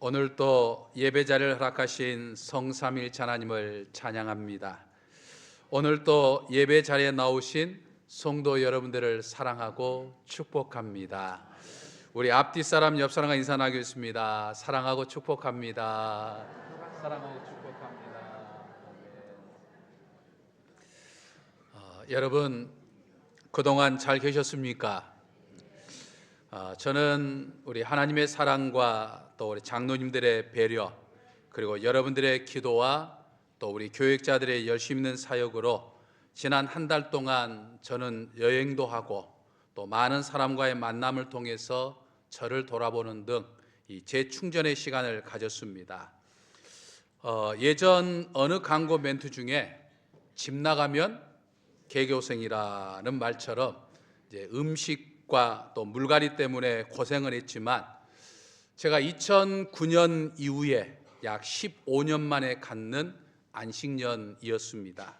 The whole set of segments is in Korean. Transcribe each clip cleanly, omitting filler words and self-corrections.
오늘 또 예배 자리를 허락하신 성삼일체 하나님을 찬양합니다. 오늘 또 예배 자리에 나오신 성도 여러분들을 사랑하고 축복합니다. 우리 앞뒤 사람 옆 사람과 인사 나누겠습니다. 사랑하고 축복합니다. 사랑하고 축복합니다. 여러분 그동안 잘 계셨습니까? 저는 우리 하나님의 사랑과 또 우리 장로님들의 배려, 그리고 여러분들의 기도와 또 우리 교육자들의 열심 있는 사역으로 지난 한 달 동안 저는 여행도 하고 또 많은 사람과의 만남을 통해서 저를 돌아보는 등 이 재충전의 시간을 가졌습니다. 예전 어느 광고 멘트 중에 집 나가면 개교생이라는 말처럼 이제 음식과 또 물갈이 때문에 고생을 했지만 제가 2009년 이후에 약 15년 만에 갖는 안식년이었습니다.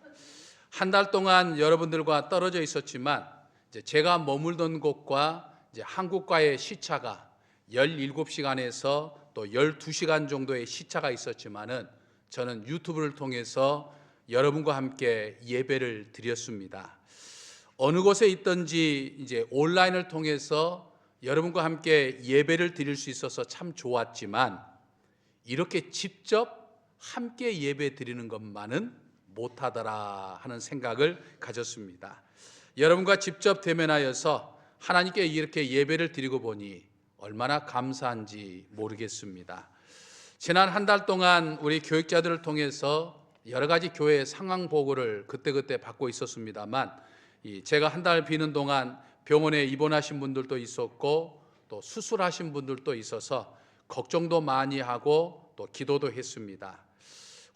한 달 동안 여러분들과 떨어져 있었지만 이제 제가 머물던 곳과 이제 한국과의 시차가 17시간에서 또 12시간 정도의 시차가 있었지만은 저는 유튜브를 통해서 여러분과 함께 예배를 드렸습니다. 어느 곳에 있든지 이제 온라인을 통해서 여러분과 함께 예배를 드릴 수 있어서 참 좋았지만 이렇게 직접 함께 예배 드리는 것만은 못하더라 하는 생각을 가졌습니다. 여러분과 직접 대면하여서 하나님께 이렇게 예배를 드리고 보니 얼마나 감사한지 모르겠습니다. 지난 한 달 동안 우리 교육자들을 통해서 여러 가지 교회 상황 보고를 그때그때 받고 있었습니다만 제가 한 달 비는 동안 병원에 입원하신 분들도 있었고 또 수술하신 분들도 있어서 걱정도 많이 하고 또 기도도 했습니다.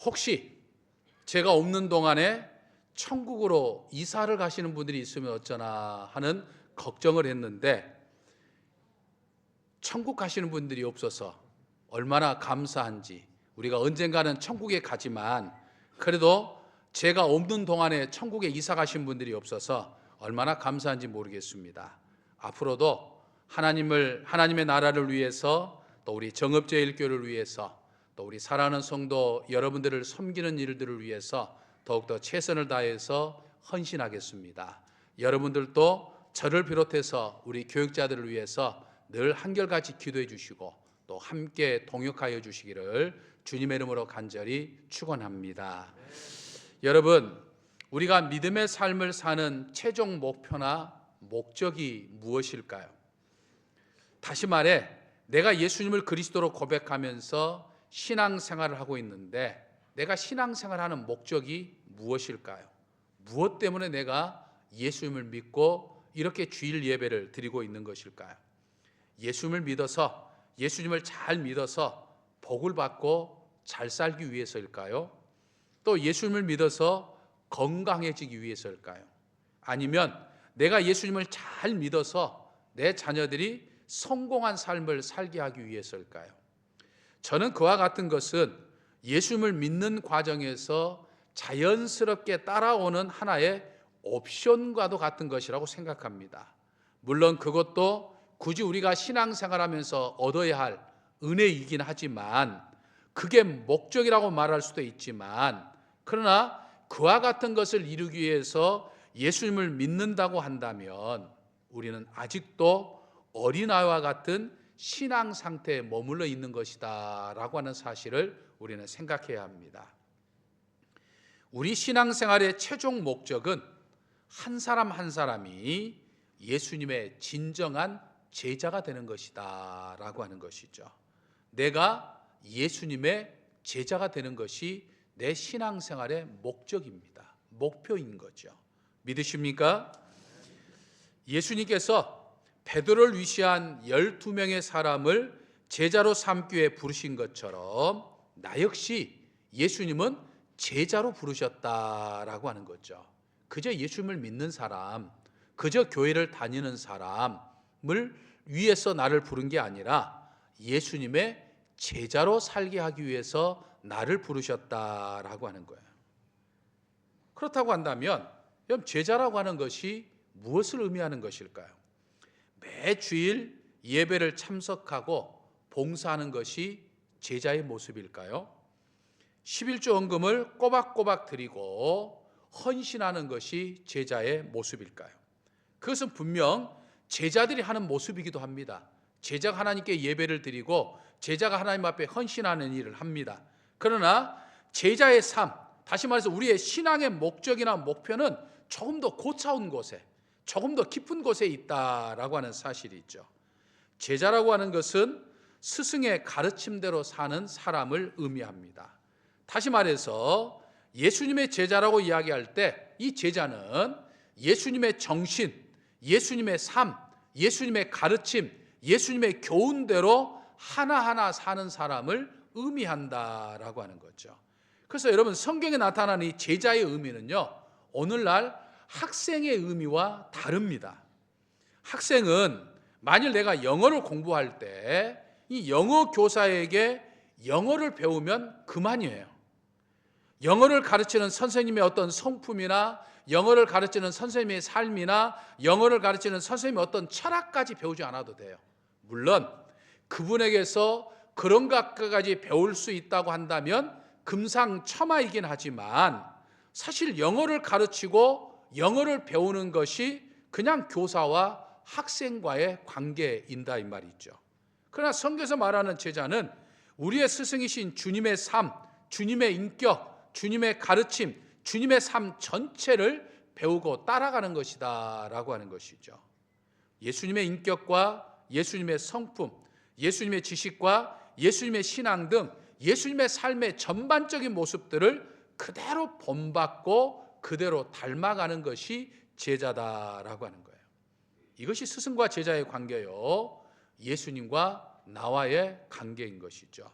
혹시 제가 없는 동안에 천국으로 이사를 가시는 분들이 있으면 어쩌나 하는 걱정을 했는데 천국 가시는 분들이 없어서 얼마나 감사한지, 우리가 언젠가는 천국에 가지만 그래도 제가 없는 동안에 천국에 이사 가신 분들이 없어서 얼마나 감사한지 모르겠습니다. 앞으로도 하나님의 나라를 위해서 또 우리 정읍제일교를 위해서 또 우리 사랑하는 성도 여러분들을 섬기는 일들을 위해서 더욱더 최선을 다해서 헌신하겠습니다. 여러분들도 저를 비롯해서 우리 교육자들을 위해서 늘 한결같이 기도해 주시고 또 함께 동역하여 주시기를 주님의 이름으로 간절히 축원합니다. 여러분, 우리가 믿음의 삶을 사는 최종 목표나 목적이 무엇일까요? 다시 말해, 내가 예수님을 그리스도로 고백하면서 신앙생활을 하고 있는데 내가 신앙생활하는 목적이 무엇일까요? 무엇 때문에 내가 예수님을 믿고 이렇게 주일 예배를 드리고 있는 것일까요? 예수님을 믿어서, 예수님을 잘 믿어서 복을 받고 잘 살기 위해서일까요? 또 예수님을 믿어서 건강해지기 위해서일까요? 아니면 내가 예수님을 잘 믿어서 내 자녀들이 성공한 삶을 살게 하기 위해서일까요? 저는 그와 같은 것은 예수님을 믿는 과정에서 자연스럽게 따라오는 하나의 옵션과도 같은 것이라고 생각합니다. 물론 그것도 굳이 우리가 신앙생활하면서 얻어야 할 은혜이긴 하지만 그게 목적이라고 말할 수도 있지만 그러나 그와 같은 것을 이루기 위해서 예수님을 믿는다고 한다면 우리는 아직도 어린아이와 같은 신앙 상태에 머물러 있는 것이다 라고 하는 사실을 우리는 생각해야 합니다. 우리 신앙생활의 최종 목적은 한 사람 한 사람이 예수님의 진정한 제자가 되는 것이다 라고 하는 것이죠. 내가 예수님의 제자가 되는 것이 내 신앙생활의 목적입니다. 목표인 거죠. 믿으십니까? 예수님께서 베드로를 위시한 12명의 사람을 제자로 삼기 위해 부르신 것처럼 나 역시 예수님은 제자로 부르셨다라고 하는 거죠. 그저 예수님을 믿는 사람, 그저 교회를 다니는 사람을 위해서 나를 부른 게 아니라 예수님의 제자로 살게 하기 위해서 나를 부르셨다라고 하는 거예요. 그렇다고 한다면 제자라고 하는 것이 무엇을 의미하는 것일까요? 매 주일 예배를 참석하고 봉사하는 것이 제자의 모습일까요? 11조 헌금을 꼬박꼬박 드리고 헌신하는 것이 제자의 모습일까요? 그것은 분명 제자들이 하는 모습이기도 합니다. 제자가 하나님께 예배를 드리고 제자가 하나님 앞에 헌신하는 일을 합니다. 그러나 제자의 삶, 다시 말해서 우리의 신앙의 목적이나 목표는 조금 더 고차원 곳에, 조금 더 깊은 곳에 있다라고 하는 사실이 있죠. 제자라고 하는 것은 스승의 가르침대로 사는 사람을 의미합니다. 다시 말해서 예수님의 제자라고 이야기할 때 이 제자는 예수님의 정신, 예수님의 삶, 예수님의 가르침, 예수님의 교훈대로 하나하나 사는 사람을 의미한다라고 하는 거죠. 그래서 여러분, 성경에 나타나는 이 제자의 의미는요, 오늘날 학생의 의미와 다릅니다. 학생은 만일 내가 영어를 공부할 때 이 영어 교사에게 영어를 배우면 그만이에요. 영어를 가르치는 선생님의 어떤 성품이나 영어를 가르치는 선생님의 삶이나 영어를 가르치는 선생님의 어떤 철학까지 배우지 않아도 돼요. 물론 그분에게서 그런 것까지 배울 수 있다고 한다면 금상첨화이긴 하지만 사실 영어를 가르치고 영어를 배우는 것이 그냥 교사와 학생과의 관계인다 이 말이죠. 그러나 성경에서 말하는 제자는 우리의 스승이신 주님의 삶, 주님의 인격, 주님의 가르침, 주님의 삶 전체를 배우고 따라가는 것이다 라고 하는 것이죠. 예수님의 인격과 예수님의 성품, 예수님의 지식과 예수님의 신앙 등 예수님의 삶의 전반적인 모습들을 그대로 본받고 그대로 닮아가는 것이 제자다라고 하는 거예요. 이것이 스승과 제자의 관계요, 예수님과 나와의 관계인 것이죠.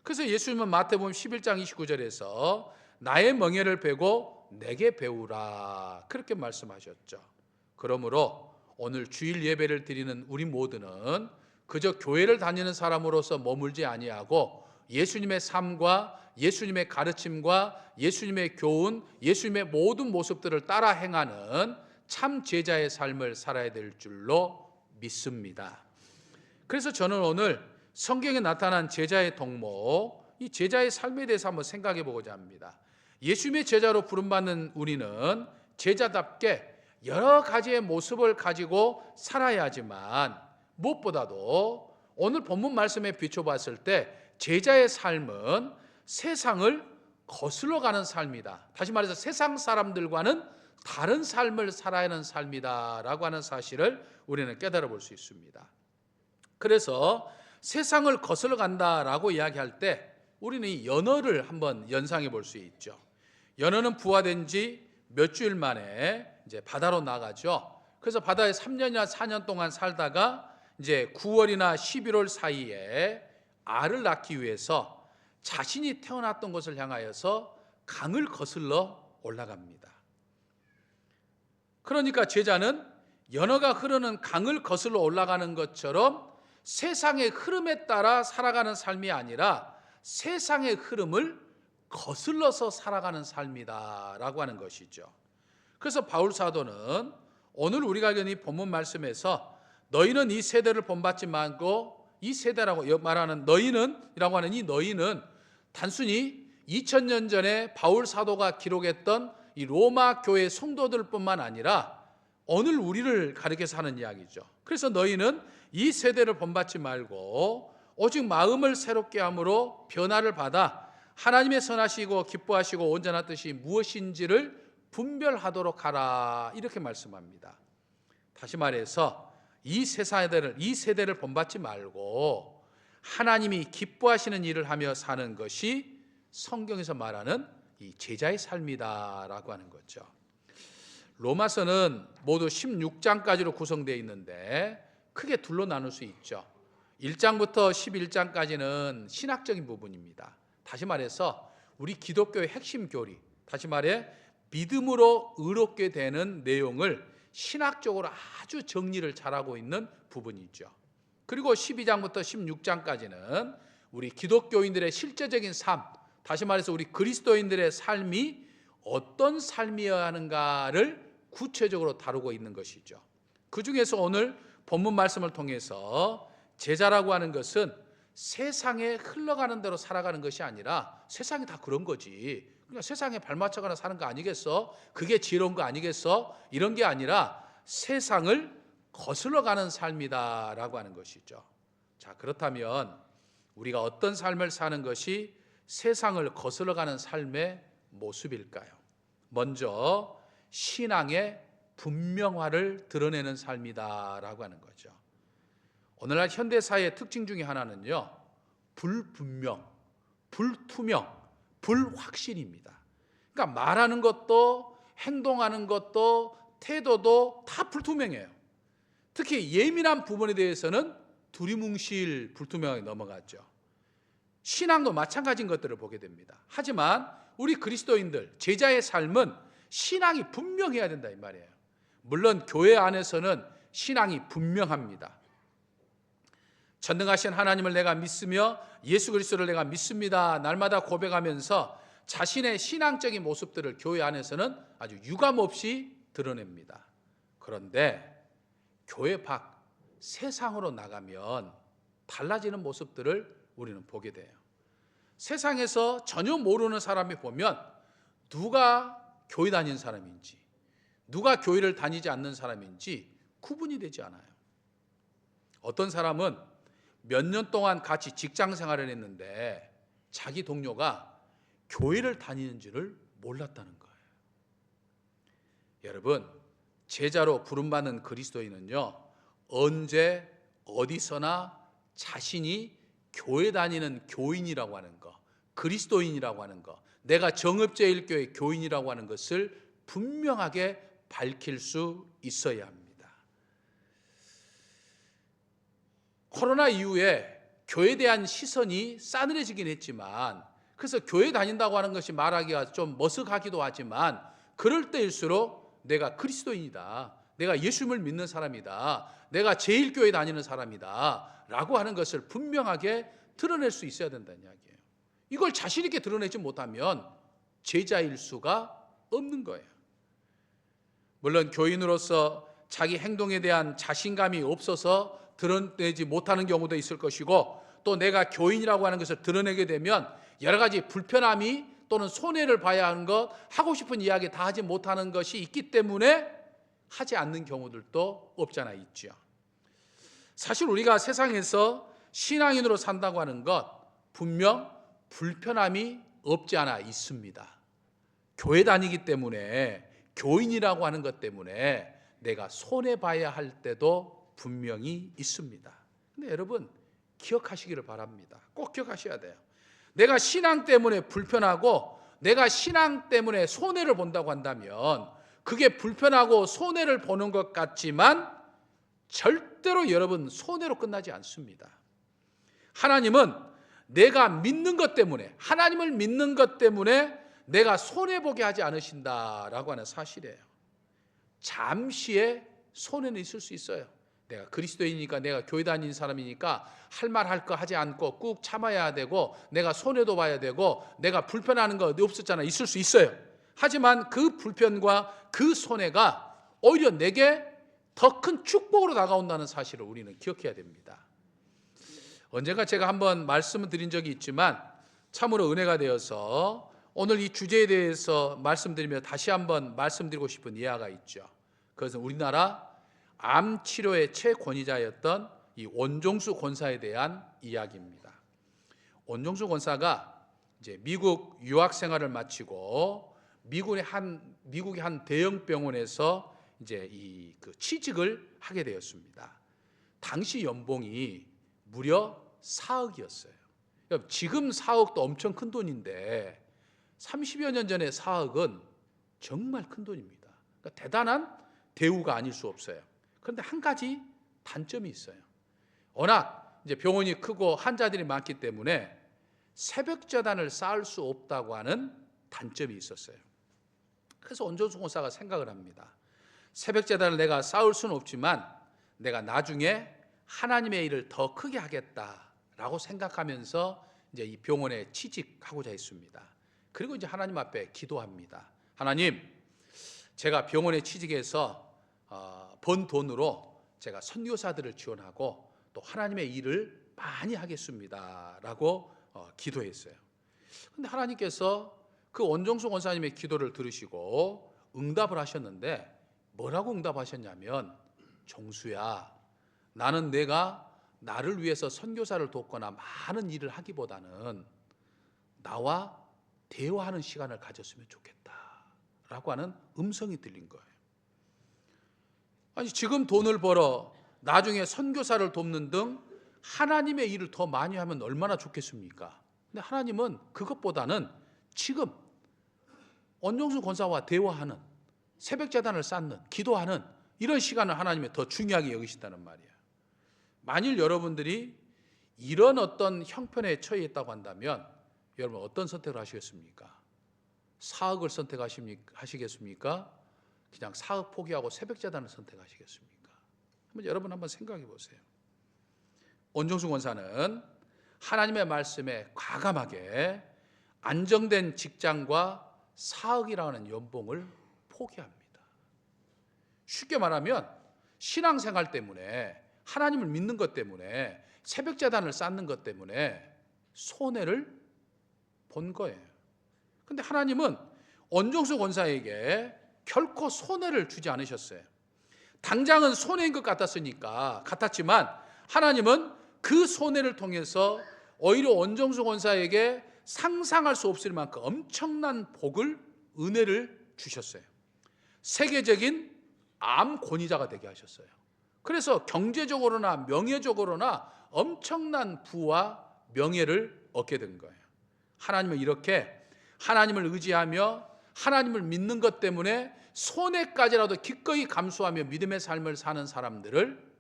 그래서 예수님은 마태복음 11장 29절에서 나의 멍에를 베고 내게 배우라 그렇게 말씀하셨죠. 그러므로 오늘 주일 예배를 드리는 우리 모두는 그저 교회를 다니는 사람으로서 머물지 아니하고 예수님의 삶과 예수님의 가르침과 예수님의 교훈, 예수님의 모든 모습들을 따라 행하는 참 제자의 삶을 살아야 될 줄로 믿습니다. 그래서 저는 오늘 성경에 나타난 제자의 덕목, 이 제자의 삶에 대해서 한번 생각해 보고자 합니다. 예수님의 제자로 부름받는 우리는 제자답게 여러 가지의 모습을 가지고 살아야 하지만 무엇보다도 오늘 본문 말씀에 비춰봤을 때 제자의 삶은 세상을 거슬러 가는 삶이다. 다시 말해서 세상 사람들과는 다른 삶을 살아야 하는 삶이다 라고 하는 사실을 우리는 깨달아 볼 수 있습니다. 그래서 세상을 거슬러 간다라고 이야기할 때 우리는 이 연어를 한번 연상해 볼 수 있죠. 연어는 부화된 지 몇 주일 만에 이제 바다로 나가죠. 그래서 바다에 3년이나 4년 동안 살다가 이제 9월이나 11월 사이에 알을 낳기 위해서 자신이 태어났던 곳을 향하여서 강을 거슬러 올라갑니다. 그러니까 제자는 연어가 흐르는 강을 거슬러 올라가는 것처럼 세상의 흐름에 따라 살아가는 삶이 아니라 세상의 흐름을 거슬러서 살아가는 삶이다라고 하는 것이죠. 그래서 바울 사도는 오늘 우리가 읽은 이 본문 말씀에서 너희는 이 세대를 본받지 말고, 이 세대라고 말하는 너희는이라고 하는 이 너희는 단순히 2000년 전에 바울 사도가 기록했던 이 로마 교회 성도들뿐만 아니라 오늘 우리를 가리켜서 하는 이야기죠. 그래서 너희는 이 세대를 본받지 말고 오직 마음을 새롭게 함으로 변화를 받아 하나님의 선하시고 기뻐하시고 온전한 뜻이 무엇인지를 분별하도록 하라 이렇게 말씀합니다. 다시 말해서 이 세대를 본받지 말고 하나님이 기뻐하시는 일을 하며 사는 것이 성경에서 말하는 이 제자의 삶이다라고 하는 거죠. 로마서는 모두 16장까지로 구성되어 있는데 크게 둘로 나눌 수 있죠. 1장부터 11장까지는 신학적인 부분입니다. 다시 말해서 우리 기독교의 핵심 교리, 다시 말해 믿음으로 의롭게 되는 내용을 신학적으로 아주 정리를 잘하고 있는 부분이죠. 그리고 12장부터 16장까지는 우리 기독교인들의 실제적인 삶, 다시 말해서 우리 그리스도인들의 삶이 어떤 삶이어야 하는가를 구체적으로 다루고 있는 것이죠. 그 중에서 오늘 본문 말씀을 통해서 제자라고 하는 것은 세상에 흘러가는 대로 살아가는 것이 아니라 세상이 다 그런 거지. 그냥 세상에 발맞춰가나 사는 거 아니겠어? 그게 지혜로운 거 아니겠어? 이런 게 아니라 세상을 거슬러 가는 삶이다라고 하는 것이죠. 자, 그렇다면 우리가 어떤 삶을 사는 것이 세상을 거슬러 가는 삶의 모습일까요? 먼저 신앙의 분명화를 드러내는 삶이다라고 하는 거죠. 오늘날 현대사회의 특징 중에 하나는요, 불분명, 불투명, 불확실입니다. 그러니까 말하는 것도 행동하는 것도 태도도 다 불투명해요. 특히 예민한 부분에 대해서는 두리뭉실 불투명하게 넘어갔죠. 신앙도 마찬가지인 것들을 보게 됩니다. 하지만 우리 그리스도인들, 제자의 삶은 신앙이 분명해야 된다 이 말이에요. 물론 교회 안에서는 신앙이 분명합니다. 전능하신 하나님을 내가 믿으며 예수 그리스도를 내가 믿습니다. 날마다 고백하면서 자신의 신앙적인 모습들을 교회 안에서는 아주 유감없이 드러냅니다. 그런데 교회 밖 세상으로 나가면 달라지는 모습들을 우리는 보게 돼요. 세상에서 전혀 모르는 사람이 보면 누가 교회 다니는 사람인지, 누가 교회를 다니지 않는 사람인지 구분이 되지 않아요. 어떤 사람은 몇 년 동안 같이 직장 생활을 했는데 자기 동료가 교회를 다니는 줄을 몰랐다는 거예요. 여러분, 제자로 부름받는 그리스도인은요, 언제 어디서나 자신이 교회 다니는 교인이라고 하는 거, 그리스도인이라고 하는 거, 내가 정읍제일교회 교인이라고 하는 것을 분명하게 밝힐 수 있어야 합니다. 코로나 이후에 교회에 대한 시선이 싸늘해지긴 했지만, 그래서 교회 다닌다고 하는 것이 말하기가 좀 머쓱하기도 하지만, 그럴 때일수록 내가 그리스도인이다, 내가 예수님을 믿는 사람이다, 내가 제일교회 다니는 사람이다 라고 하는 것을 분명하게 드러낼 수 있어야 된다는 이야기예요. 이걸 자신 있게 드러내지 못하면 제자일 수가 없는 거예요. 물론 교인으로서 자기 행동에 대한 자신감이 없어서 드러내지 못하는 경우도 있을 것이고, 또 내가 교인이라고 하는 것을 드러내게 되면 여러 가지 불편함이 또는 손해를 봐야 하는 것, 하고 싶은 이야기 다 하지 못하는 것이 있기 때문에 하지 않는 경우들도 없잖아 있죠. 사실 우리가 세상에서 신앙인으로 산다고 하는 것 분명 불편함이 없지 않아 있습니다. 교회 다니기 때문에, 교인이라고 하는 것 때문에 내가 손해봐야 할 때도 분명히 있습니다. 근데 여러분 기억하시기를 바랍니다. 꼭 기억하셔야 돼요. 내가 신앙 때문에 불편하고 내가 신앙 때문에 손해를 본다고 한다면 그게 불편하고 손해를 보는 것 같지만 절대로 여러분 손해로 끝나지 않습니다. 하나님은 내가 믿는 것 때문에, 하나님을 믿는 것 때문에 내가 손해보게 하지 않으신다라고 하는 사실이에요. 잠시의 손해는 있을 수 있어요. 내가 그리스도인이니까, 내가 교회 다니는 사람이니까 할 말 할 거 하지 않고 꾹 참아야 되고, 내가 손해도 봐야 되고, 내가 불편하는 거 없었잖아, 있을 수 있어요. 하지만 그 불편과 그 손해가 오히려 내게 더 큰 축복으로 다가온다는 사실을 우리는 기억해야 됩니다. 언젠가 제가 한번 말씀을 드린 적이 있지만 참으로 은혜가 되어서 오늘 이 주제에 대해서 말씀드리며 다시 한번 말씀드리고 싶은 이야기가 있죠. 그것은 우리나라 암 치료의 최권위자였던 이 원종수 권사에 대한 이야기입니다. 원종수 권사가 이제 미국 유학 생활을 마치고 미국의 한 대형 병원에서 이제 그 취직을 하게 되었습니다. 당시 연봉이 무려 4억이었어요. 지금 4억도 엄청 큰 돈인데 30여 년 전에 4억은 정말 큰 돈입니다. 그러니까 대단한 대우가 아닐 수 없어요. 그런데 한 가지 단점이 있어요. 워낙 이제 병원이 크고 환자들이 많기 때문에 새벽 재단을 쌓을 수 없다고 하는 단점이 있었어요. 그래서 원종수 권사가 생각을 합니다. 새벽 재단을 내가 쌓을 수는 없지만 내가 나중에 하나님의 일을 더 크게 하겠다라고 생각하면서 이제 이 병원에 취직하고자 했습니다. 그리고 이제 하나님 앞에 기도합니다. 하나님, 제가 병원에 취직해서 번 돈으로 제가 선교사들을 지원하고 또 하나님의 일을 많이 하겠습니다라고 기도했어요. 근데 하나님께서 그 원종수 권사님의 기도를 들으시고 응답을 하셨는데 뭐라고 응답하셨냐면, 종수야, 나는 내가 나를 위해서 선교사를 돕거나 많은 일을 하기보다는 나와 대화하는 시간을 가졌으면 좋겠다라고 하는 음성이 들린 거예요. 아니, 지금 돈을 벌어 나중에 선교사를 돕는 등 하나님의 일을 더 많이 하면 얼마나 좋겠습니까? 근데 하나님은 그것보다는 지금 원종수 권사와 대화하는, 새벽제단을 쌓는, 기도하는 이런 시간을 하나님이 더 중요하게 여기신다는 말이에요. 만일 여러분들이 이런 어떤 형편에 처해 있다고 한다면 여러분 어떤 선택을 하시겠습니까? 사역을 선택하시겠습니까? 그냥 사역 포기하고 새벽제단을 선택하시겠습니까? 여러분 한번 생각해 보세요. 원종수 권사는 하나님의 말씀에 과감하게 안정된 직장과 사역이라는 연봉을 포기합니다. 쉽게 말하면 신앙생활 때문에, 하나님을 믿는 것 때문에, 새벽제단을 쌓는 것 때문에 손해를 본 거예요. 그런데 하나님은 원종수 권사에게 결코 손해를 주지 않으셨어요. 당장은 손해인 것 같았지만 하나님은 그 손해를 통해서 오히려 원종수 권사에게 상상할 수 없을 만큼 엄청난 복을, 은혜를 주셨어요. 세계적인 암 권위자가 되게 하셨어요. 그래서 경제적으로나 명예적으로나 엄청난 부와 명예를 얻게 된 거예요. 하나님은 이렇게 하나님을 의지하며 하나님을 믿는 것 때문에 손해까지라도 기꺼이 감수하며 믿음의 삶을 사는 사람들을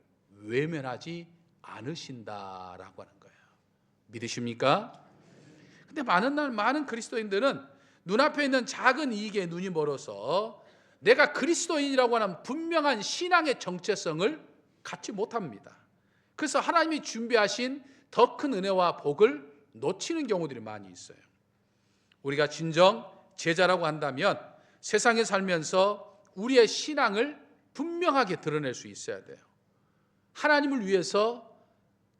외면하지 않으신다라고 하는 거예요. 믿으십니까? 근데 많은 그리스도인들은 눈앞에 있는 작은 이익에 눈이 멀어서 내가 그리스도인이라고 하는 분명한 신앙의 정체성을 갖지 못합니다. 그래서 하나님이 준비하신 더 큰 은혜와 복을 놓치는 경우들이 많이 있어요. 우리가 진정 제자라고 한다면 세상에 살면서 우리의 신앙을 분명하게 드러낼 수 있어야 돼요. 하나님을 위해서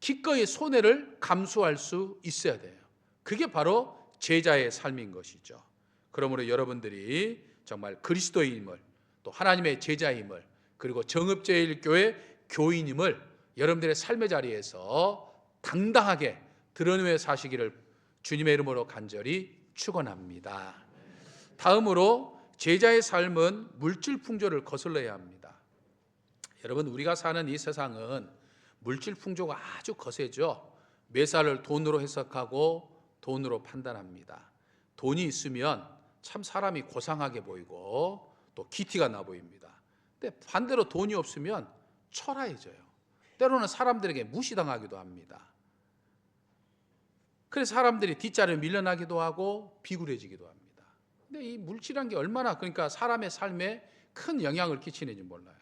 기꺼이 손해를 감수할 수 있어야 돼요. 그게 바로 제자의 삶인 것이죠. 그러므로 여러분들이 정말 그리스도인임을, 또 하나님의 제자임을, 그리고 정읍제일교회 교인임을 여러분들의 삶의 자리에서 당당하게 드러내며 사시기를 주님의 이름으로 간절히 축원합니다. 다음으로 제자의 삶은 물질 풍조를 거슬러야 합니다. 여러분, 우리가 사는 이 세상은 물질 풍조가 아주 거세죠. 매사를 돈으로 해석하고 돈으로 판단합니다. 돈이 있으면 참 사람이 고상하게 보이고 또 기티가 나 보입니다. 근데 반대로 돈이 없으면 초라해져요. 때로는 사람들에게 무시당하기도 합니다. 그래서 사람들이 뒷자리를 밀려나기도 하고 비굴해지기도 합니다. 근데 이 물질이란 게 얼마나, 그러니까 사람의 삶에 큰 영향을 끼치는지 몰라요.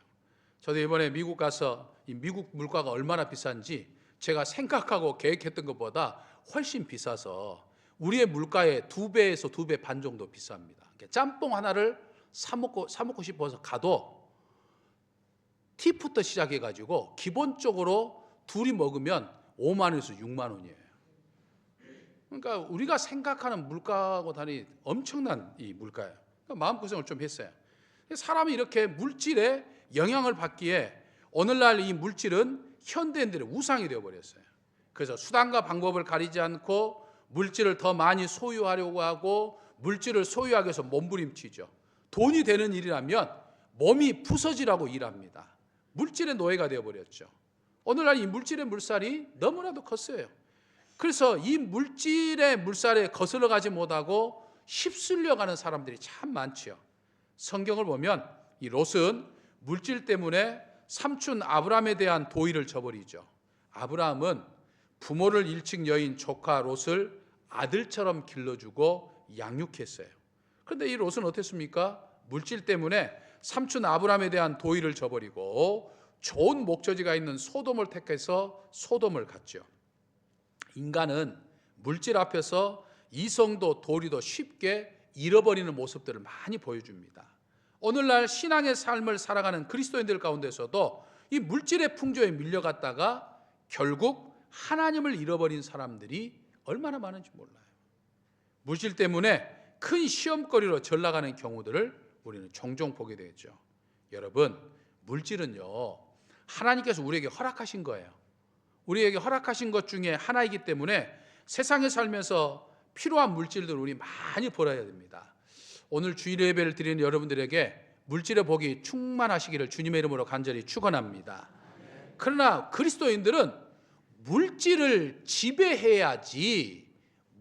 저도 이번에 미국 가서 이 미국 물가가 얼마나 비싼지 제가 생각하고 계획했던 것보다 훨씬 비싸서 우리의 물가의 2배에서 2배 반 정도 비쌉니다. 짬뽕 하나를 사 먹고 싶어서 가도 팁부터 시작해가지고 기본적으로 둘이 먹으면 5만 원에서 6만 원이에요. 그러니까 우리가 생각하는 물가하고 달리 엄청난 이 물가예요. 그러니까 마음고생을 좀 했어요. 사람이 이렇게 물질에 영향을 받기에 오늘날 이 물질은 현대인들의 우상이 되어버렸어요. 그래서 수단과 방법을 가리지 않고 물질을 더 많이 소유하려고 하고 물질을 소유하기 위해서 몸부림치죠. 돈이 되는 일이라면 몸이 부서지라고 일합니다. 물질의 노예가 되어버렸죠. 오늘날 이 물질의 물살이 너무나도 컸어요. 그래서 이 물질의 물살에 거슬러 가지 못하고 휩쓸려가는 사람들이 참 많죠. 성경을 보면 이 롯은 물질 때문에 삼촌 아브라함에 대한 도의를 저버리죠. 아브라함은 부모를 일찍 여인 조카 롯을 아들처럼 길러주고 양육했어요. 그런데 이 롯은 어땠습니까? 물질 때문에 삼촌 아브라함에 대한 도의를 저버리고 좋은 목적지가 있는 소돔을 택해서 소돔을 갔죠. 인간은 물질 앞에서 이성도 도리도 쉽게 잃어버리는 모습들을 많이 보여줍니다. 오늘날 신앙의 삶을 살아가는 그리스도인들 가운데서도 이 물질의 풍조에 밀려갔다가 결국 하나님을 잃어버린 사람들이 얼마나 많은지 몰라요. 물질 때문에 큰 시험거리로 전락하는 경우들을 우리는 종종 보게 되죠. 여러분, 물질은요, 하나님께서 우리에게 허락하신 거예요. 우리에게 허락하신 것 중에 하나이기 때문에 세상에 살면서 필요한 물질들을 우리 많이 벌어야 됩니다. 오늘 주일 예배를 드리는 여러분들에게 물질의 복이 충만하시기를 주님의 이름으로 간절히 축원합니다. 그러나 그리스도인들은 물질을 지배해야지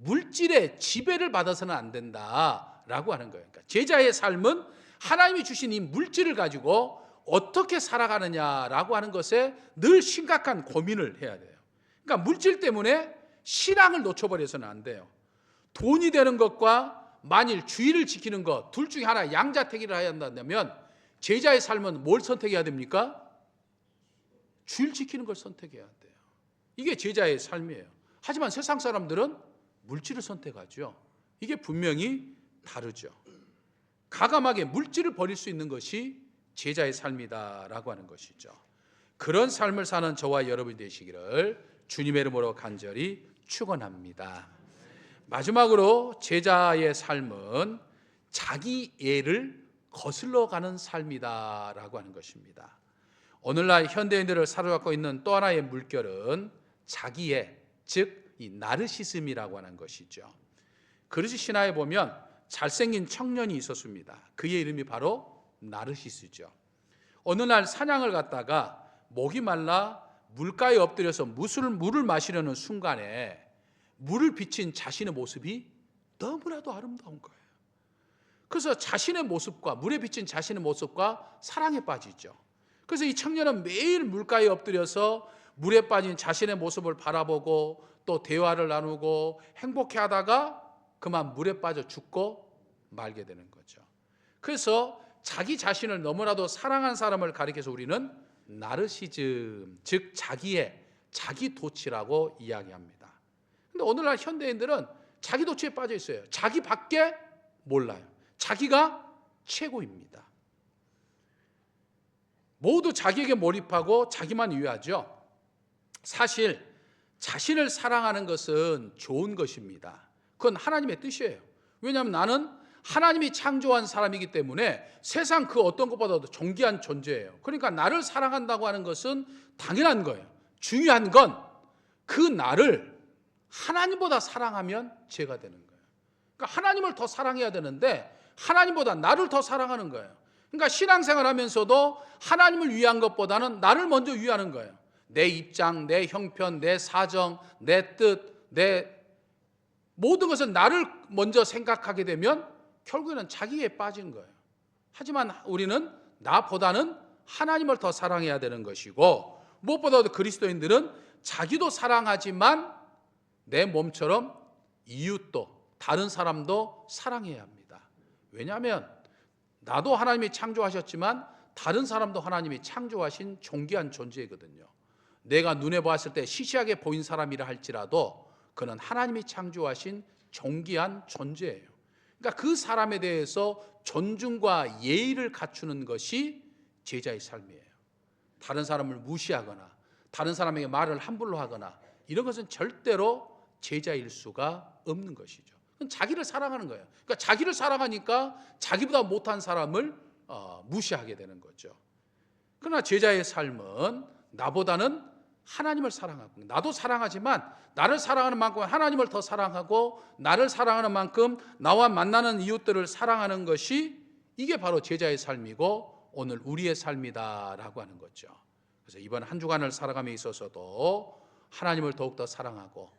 물질의 지배를 받아서는 안 된다라고 하는 거예요. 그러니까 제자의 삶은 하나님이 주신 이 물질을 가지고 어떻게 살아가느냐라고 하는 것에 늘 심각한 고민을 해야 돼요. 그러니까 물질 때문에 신앙을 놓쳐버려서는 안 돼요. 돈이 되는 것과 만일 주의를 지키는 것 둘 중에 하나 양자택일을 해야 한다면 제자의 삶은 뭘 선택해야 됩니까? 주의를 지키는 걸 선택해야 돼요. 이게 제자의 삶이에요. 하지만 세상 사람들은 물질을 선택하죠. 이게 분명히 다르죠. 과감하게 물질을 버릴 수 있는 것이 제자의 삶이다라고 하는 것이죠. 그런 삶을 사는 저와 여러분이 되시기를 주님의 이름으로 간절히 축원합니다. 마지막으로 제자의 삶은 자기애를 거슬러 가는 삶이다라고 하는 것입니다. 오늘날 현대인들을 사로잡고 있는 또 하나의 물결은 자기애, 즉 이 나르시즘이라고 하는 것이죠. 그리스 신화에 보면 잘생긴 청년이 있었습니다. 그의 이름이 바로 나르시스죠. 어느 날 사냥을 갔다가 목이 말라 물가에 엎드려서 물을 마시려는 순간에 물을 비친 자신의 모습이 너무나도 아름다운 거예요. 그래서 자신의 모습과 물에 비친 자신의 모습과 사랑에 빠지죠. 그래서 이 청년은 매일 물가에 엎드려서 물에 빠진 자신의 모습을 바라보고 또 대화를 나누고 행복해하다가 그만 물에 빠져 죽고 말게 되는 거죠. 그래서 자기 자신을 너무나도 사랑한 사람을 가리켜서 우리는 나르시즘, 즉 자기의 자기 도취라고 이야기합니다. 근데 오늘날 현대인들은 자기 도취에 빠져 있어요. 자기밖에 몰라요. 자기가 최고입니다. 모두 자기에게 몰입하고 자기만 위하죠. 사실 자신을 사랑하는 것은 좋은 것입니다. 그건 하나님의 뜻이에요. 왜냐하면 나는 하나님이 창조한 사람이기 때문에 세상 그 어떤 것보다도 존귀한 존재예요. 그러니까 나를 사랑한다고 하는 것은 당연한 거예요. 중요한 건 그 나를 하나님보다 사랑하면 죄가 되는 거예요. 그러니까 하나님을 더 사랑해야 되는데 하나님보다 나를 더 사랑하는 거예요. 그러니까 신앙생활 하면서도 하나님을 위한 것보다는 나를 먼저 위하는 거예요. 내 입장, 내 형편, 내 사정, 내 뜻, 내 모든 것은 나를 먼저 생각하게 되면 결국에는 자기에 빠진 거예요. 하지만 우리는 나보다는 하나님을 더 사랑해야 되는 것이고 무엇보다도 그리스도인들은 자기도 사랑하지만 내 몸처럼 이웃도 다른 사람도 사랑해야 합니다. 왜냐하면 나도 하나님이 창조하셨지만 다른 사람도 하나님이 창조하신 존귀한 존재거든요. 내가 눈에 보았을 때 시시하게 보인 사람이라 할지라도 그는 하나님이 창조하신 존귀한 존재예요. 그러니까 그 사람에 대해서 존중과 예의를 갖추는 것이 제자의 삶이에요. 다른 사람을 무시하거나 다른 사람에게 말을 함부로 하거나 이런 것은 절대로 제자일 수가 없는 것이죠. 자기를 사랑하는 거예요. 그러니까 자기를 사랑하니까 자기보다 못한 사람을 무시하게 되는 거죠. 그러나 제자의 삶은 나보다는 하나님을 사랑하고 나도 사랑하지만 나를 사랑하는 만큼 하나님을 더 사랑하고 나를 사랑하는 만큼 나와 만나는 이웃들을 사랑하는 것이 이게 바로 제자의 삶이고 오늘 우리의 삶이다라고 하는 거죠. 그래서 이번 한 주간을 살아감에 있어서도 하나님을 더욱더 사랑하고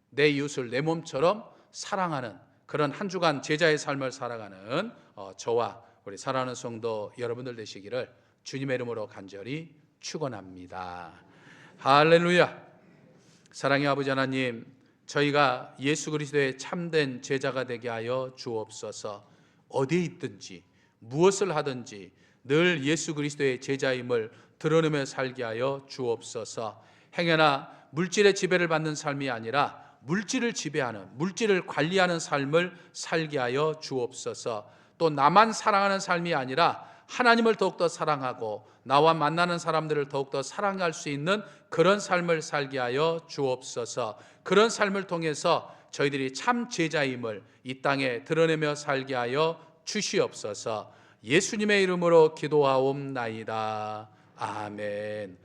내 이웃을 내 몸처럼 사랑하는 그런 한 주간 제자의 삶을 살아가는 저와 우리 사랑하는 성도 여러분들 되시기를 주님의 이름으로 간절히 축원합니다. 할렐루야. 사랑의 아버지 하나님, 저희가 예수 그리스도의 참된 제자가 되게 하여 주옵소서. 어디에 있든지 무엇을 하든지 늘 예수 그리스도의 제자임을 드러내며 살게 하여 주옵소서. 행여나 물질의 지배를 받는 삶이 아니라 물질을 지배하는, 물질을 관리하는 삶을 살게 하여 주옵소서. 또 나만 사랑하는 삶이 아니라 하나님을 더욱더 사랑하고 나와 만나는 사람들을 더욱더 사랑할 수 있는 그런 삶을 살게 하여 주옵소서. 그런 삶을 통해서 저희들이 참 제자임을 이 땅에 드러내며 살게 하여 주시옵소서. 예수님의 이름으로 기도하옵나이다. 아멘.